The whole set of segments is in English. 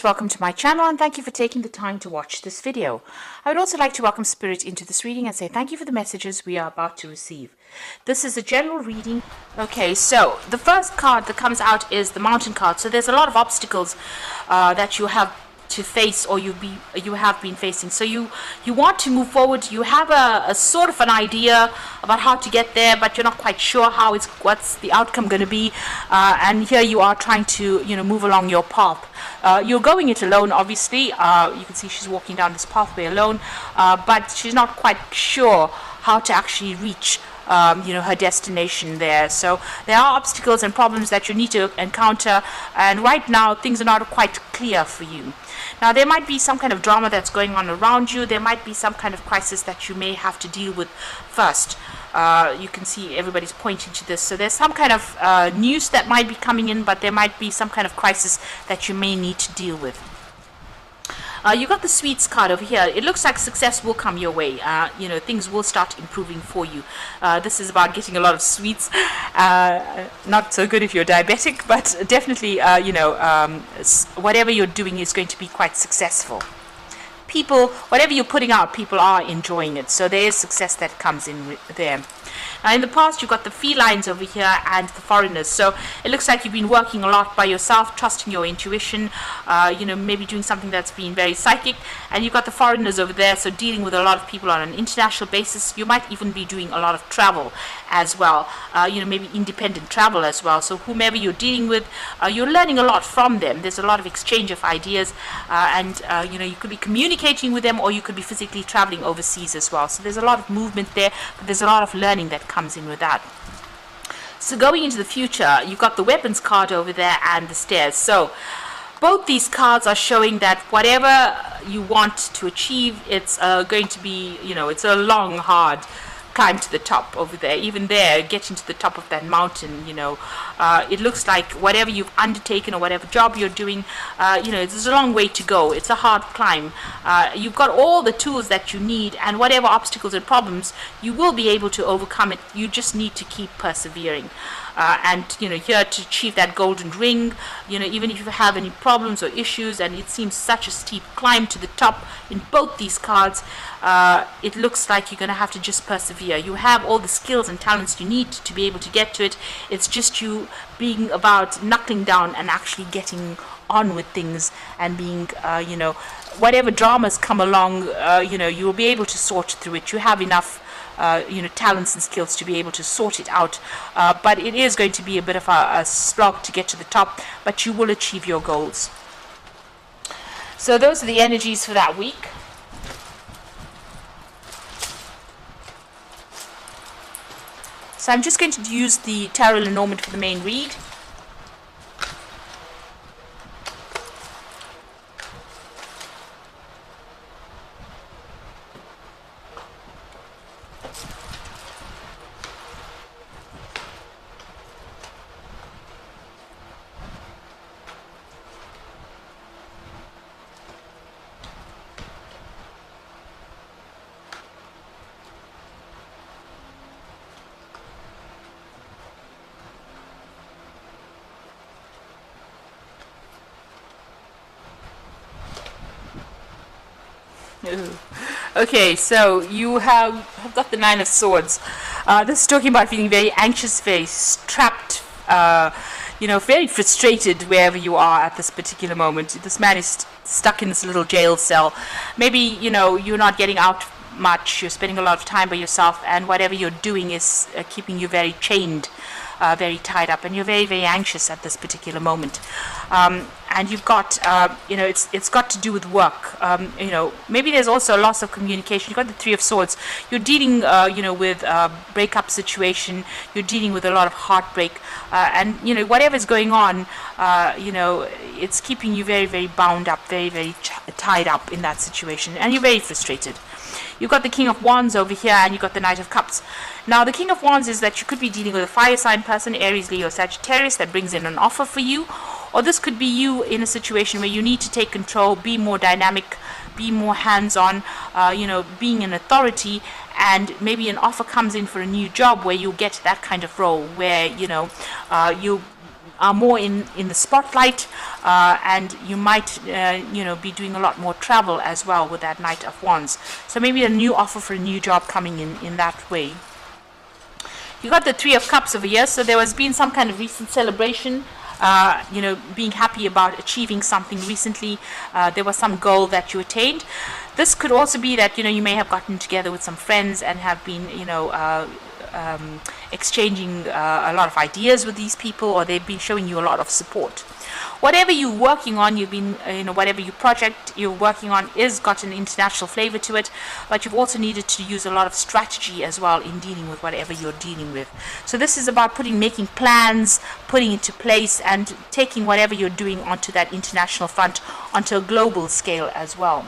Welcome to my channel and thank you for taking the time to watch this video. I would also like to welcome Spirit into this reading and say thank you for the messages we are about to receive. This is a general reading. Okay, so the first card that comes out is the Mountain card. So there's a lot of obstacles that you have to face, or you have been facing. So you want to move forward. You have a sort of an idea about how to get there, but you're not quite sure what's the outcome going to be. And here you are trying to move along your path. You're going it alone, obviously. You can see she's walking down this pathway alone, but she's not quite sure how to actually reach her destination there. So there are obstacles and problems that you need to encounter, and right now things are not quite clear for you. Now there might be some kind of drama that's going on around you. There might be some kind of crisis that you may have to deal with first. You can see everybody's pointing to this. So there's some kind of news that might be coming in, but there might be some kind of crisis that you may need to deal with. You got the sweets card over here. It looks like success will come your way. Things will start improving for you. This is about getting a lot of sweets. Not so good if you're diabetic, but definitely, whatever you're doing is going to be quite successful. People, whatever you're putting out, people are enjoying it. So there is success that comes in there. Now in the past, you've got the felines over here and the foreigners. So it looks like you've been working a lot by yourself, trusting your intuition, maybe doing something that's been very psychic. And you've got the foreigners over there, so dealing with a lot of people on an international basis. You might even be doing a lot of travel as well, maybe independent travel as well. So whomever you're dealing with, you're learning a lot from them. There's a lot of exchange of ideas, and you could be communicating with them, or you could be physically traveling overseas as well. So there's a lot of movement there, but there's a lot of learning that comes in with that. So going into the future, you've got the weapons card over there and the stairs. So both these cards are showing that whatever you want to achieve, it's going to be, it's a long, hard climb to the top over there. Even there, getting to the top of that mountain, it looks like whatever you've undertaken or whatever job you're doing, there's a long way to go. It's a hard climb. You've got all the tools that you need, and whatever obstacles and problems, you will be able to overcome it. You just need to keep persevering. And here to achieve that golden ring, even if you have any problems or issues, and it seems such a steep climb to the top in both these cards, it looks like you're going to have to just persevere. You have all the skills and talents you need to be able to get to it. It's just you being about knuckling down and actually getting on with things, and being, whatever dramas come along, you will be able to sort through it. You have enough talents and skills to be able to sort it out, but it is going to be a bit of a slog to get to the top, but you will achieve your goals. So those are the energies for that week. So I'm just going to use the Tarot Lenormand for the main read. Okay, so you have got the Nine of Swords. This is talking about feeling very anxious, very trapped, very frustrated wherever you are at this particular moment. This man is stuck in this little jail cell. Maybe, you're not getting out much, you're spending a lot of time by yourself, and whatever you're doing is keeping you very chained, very tied up, and you're very, very anxious at this particular moment. And you've got, it's got to do with work. Maybe there's also a loss of communication. You've got the Three of Swords. You're dealing, with a breakup situation. You're dealing with a lot of heartbreak. And, whatever's going on, it's keeping you very, very bound up, very, very tied up in that situation. And you're very frustrated. You've got the King of Wands over here, and you've got the Knight of Cups. Now, the King of Wands is that you could be dealing with a fire sign person, Aries, Leo, Sagittarius, that brings in an offer for you. Or this could be you in a situation where you need to take control, be more dynamic, be more hands-on, being an authority, and maybe an offer comes in for a new job where you get that kind of role where, you are more in the spotlight, and you might be doing a lot more travel as well with that Knight of Wands. So maybe a new offer for a new job coming in that way. You got the Three of Cups over here, so there has been some kind of recent celebration, being happy about achieving something recently. There was some goal that you attained. This could also be that you may have gotten together with some friends and have been exchanging a lot of ideas with these people, or they've been showing you a lot of support. Whatever you're working on, you've been, whatever your project you're working on is got an international flavor to it, but you've also needed to use a lot of strategy as well in dealing with whatever you're dealing with. So this is about making plans, putting into place, and taking whatever you're doing onto that international front, onto a global scale as well.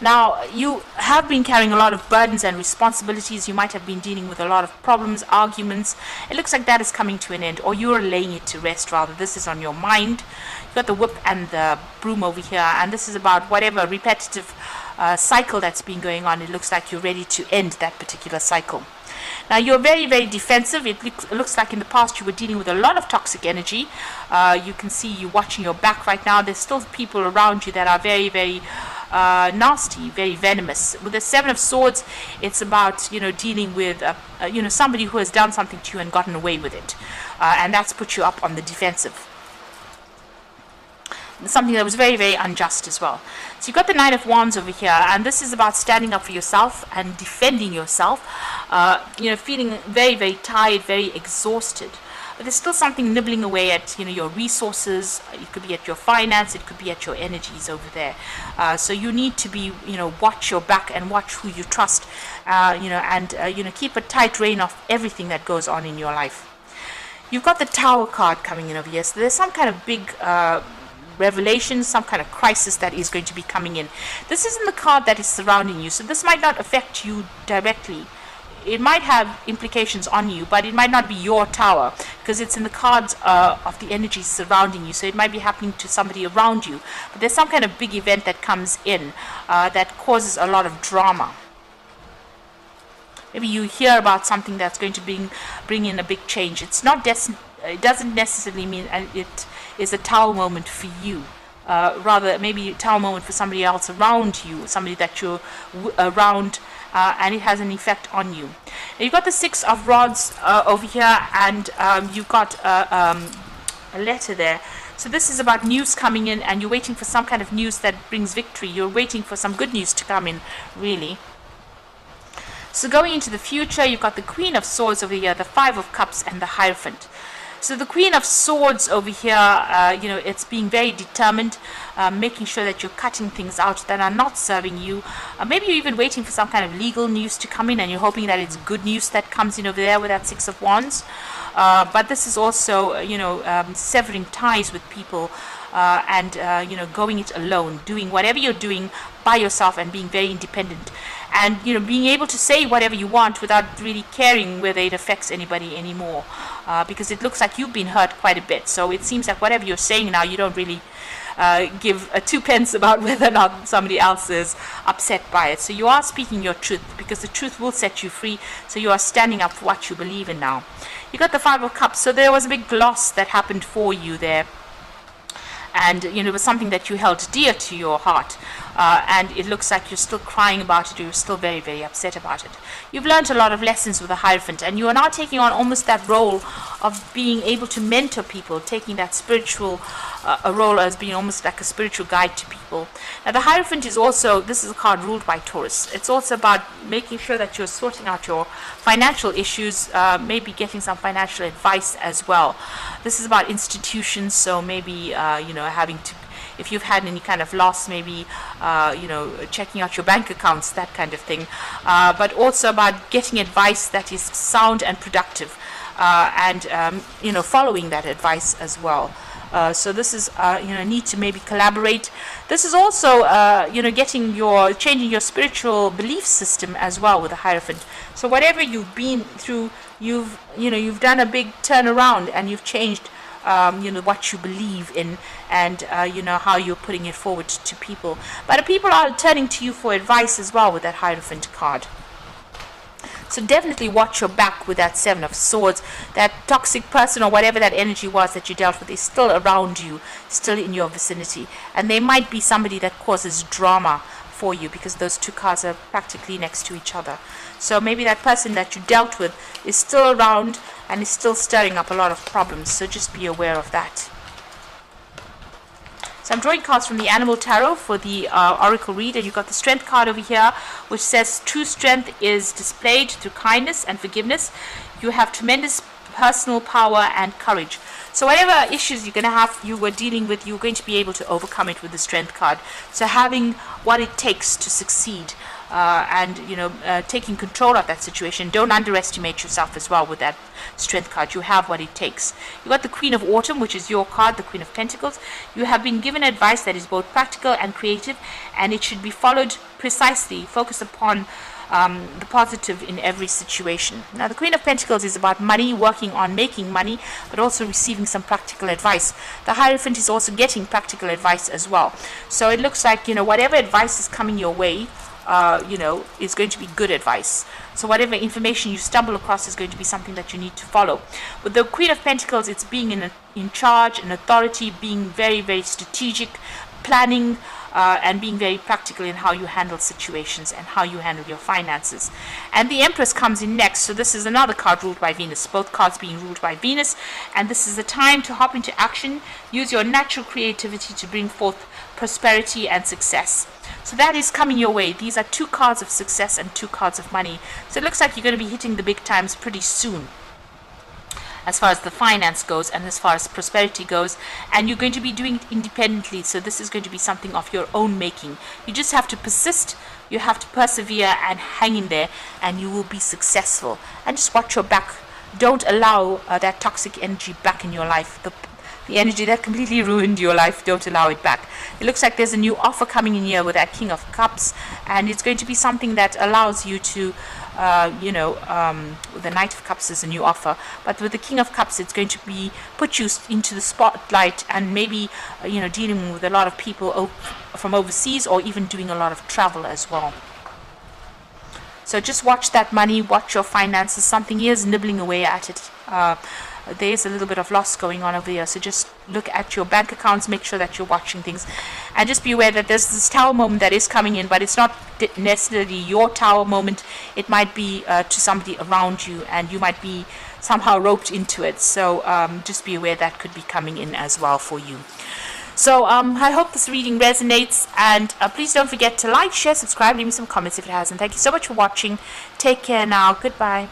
Now, you have been carrying a lot of burdens and responsibilities. You might have been dealing with a lot of problems, arguments. It looks like that is coming to an end, or you're laying it to rest rather. This is on your mind. You've got the whip and the broom over here, and this is about whatever repetitive cycle that's been going on. It looks like you're ready to end that particular cycle. Now, you're very, very defensive. It looks like in the past you were dealing with a lot of toxic energy. You can see you watching your back right now. There's still people around you that are very, very nasty, very venomous. With the Seven of Swords, it's about dealing with somebody who has done something to you and gotten away with it, and that's put you up on the defensive. Something that was very, very unjust as well. So you've got the Nine of Wands over here, and this is about standing up for yourself and defending yourself. Feeling very, very tired, very exhausted. But there's still something nibbling away at your resources. It could be at your finance, it could be at your energies over there. So you need to be watch your back and watch who you trust, and keep a tight rein of everything that goes on in your life. You've got the Tower card coming in over here, so there's some kind of big revelation, some kind of crisis that is going to be coming in. This isn't the card that is surrounding you, so this might not affect you directly. It might have implications on you, but it might not be your tower, because it's in the cards of the energies surrounding you. So it might be happening to somebody around you, but there's some kind of big event that comes in that causes a lot of drama. Maybe you hear about something that's going to bring in a big change. It doesn't necessarily mean it is a tower moment for you. Rather, maybe a tower moment for somebody else around you, somebody that you're around, and it has an effect on you. Now, you've got the Six of Rods over here, and you've got a letter there. So this is about news coming in, and you're waiting for some kind of news that brings victory. You're waiting for some good news to come in, really. So going into the future, you've got the Queen of Swords over here, the Five of Cups, and the Hierophant. So the Queen of Swords over here, it's being very determined, making sure that you're cutting things out that are not serving you. Maybe you're even waiting for some kind of legal news to come in, and you're hoping that it's good news that comes in over there with that Six of Wands. But this is also, severing ties with people, and going it alone, doing whatever you're doing by yourself and being very independent, and being able to say whatever you want without really caring whether it affects anybody anymore, because it looks like you've been hurt quite a bit. So it seems like whatever you're saying now, you don't really give two pence about whether or not somebody else is upset by it. So you are speaking your truth, because the truth will set you free. So you are standing up for what you believe in now. You got the Five of Cups, so there was a big loss that happened for you there, and it was something that you held dear to your heart, and it looks like you're still crying about it, or you're still very, very upset about it. You've learned a lot of lessons with the Hierophant, and you are now taking on almost that role of being able to mentor people, taking that spiritual a role as being almost like a spiritual guide to people. Now the Hierophant is also, this is a card ruled by Taurus. It's also about making sure that you're sorting out your financial issues, maybe getting some financial advice as well. This is about institutions, so maybe having to, if you've had any kind of loss, maybe checking out your bank accounts, that kind of thing, but also about getting advice that is sound and productive, and following that advice as well. So this is need to maybe collaborate. This is also changing your spiritual belief system as well with the Hierophant. So whatever you've been through, you've done a big turnaround, and you've changed what you believe in, and how you're putting it forward to people. But people are turning to you for advice as well with that Hierophant card. So definitely watch your back with that Seven of Swords. That toxic person or whatever that energy was that you dealt with is still around you, still in your vicinity. And they might be somebody that causes drama for you, because those two cards are practically next to each other. So maybe that person that you dealt with is still around and is still stirring up a lot of problems. So just be aware of that. So I'm drawing cards from the Animal Tarot for the Oracle read, and you've got the Strength card over here, which says true strength is displayed through kindness and forgiveness. You have tremendous personal power and courage. So whatever issues you're going to have, you were dealing with, you're going to be able to overcome it with the Strength card. So having what it takes to succeed, and taking control of that situation. Don't underestimate yourself as well with that Strength card. You have what it takes. You got the Queen of Autumn, which is your card, the Queen of Pentacles. You have been given advice that is both practical and creative, and it should be followed precisely. Focus upon the positive in every situation. Now, the Queen of Pentacles is about money, working on making money, but also receiving some practical advice. The Hierophant is also getting practical advice as well. So it looks like, whatever advice is coming your way, is going to be good advice. So whatever information you stumble across is going to be something that you need to follow. With the Queen of Pentacles, it's being in charge, an authority, being very, very strategic, planning, and being very practical in how you handle situations and how you handle your finances. And the Empress comes in next. So this is another card ruled by Venus, both cards being ruled by Venus. And this is the time to hop into action. Use your natural creativity to bring forth prosperity and success. So that is coming your way. These are two cards of success and two cards of money. So it looks like you're going to be hitting the big times pretty soon, as far as the finance goes and as far as prosperity goes, and you're going to be doing it independently. So this is going to be something of your own making. You just have to persist, you have to persevere and hang in there, and you will be successful. And just watch your back. Don't allow that toxic energy back in your life. The energy that completely ruined your life, don't allow it back. It looks like there's a new offer coming in here with that King of Cups, and it's going to be something that allows you to the Knight of Cups is a new offer, but with the King of Cups, it's going to be put you into the spotlight, and maybe dealing with a lot of people from overseas, or even doing a lot of travel as well. So just watch that money, watch your finances. Something is nibbling away at it. There's a little bit of loss going on over here, so just look at your bank accounts, make sure that you're watching things, and just be aware that there's this Tower moment that is coming in, but it's not necessarily your Tower moment. It might be to somebody around you, and you might be somehow roped into it. So just be aware that could be coming in as well for you. So I hope this reading resonates, and please don't forget to like, share, subscribe, leave me some comments if it hasn't. Thank you so much for watching. Take care now. Goodbye.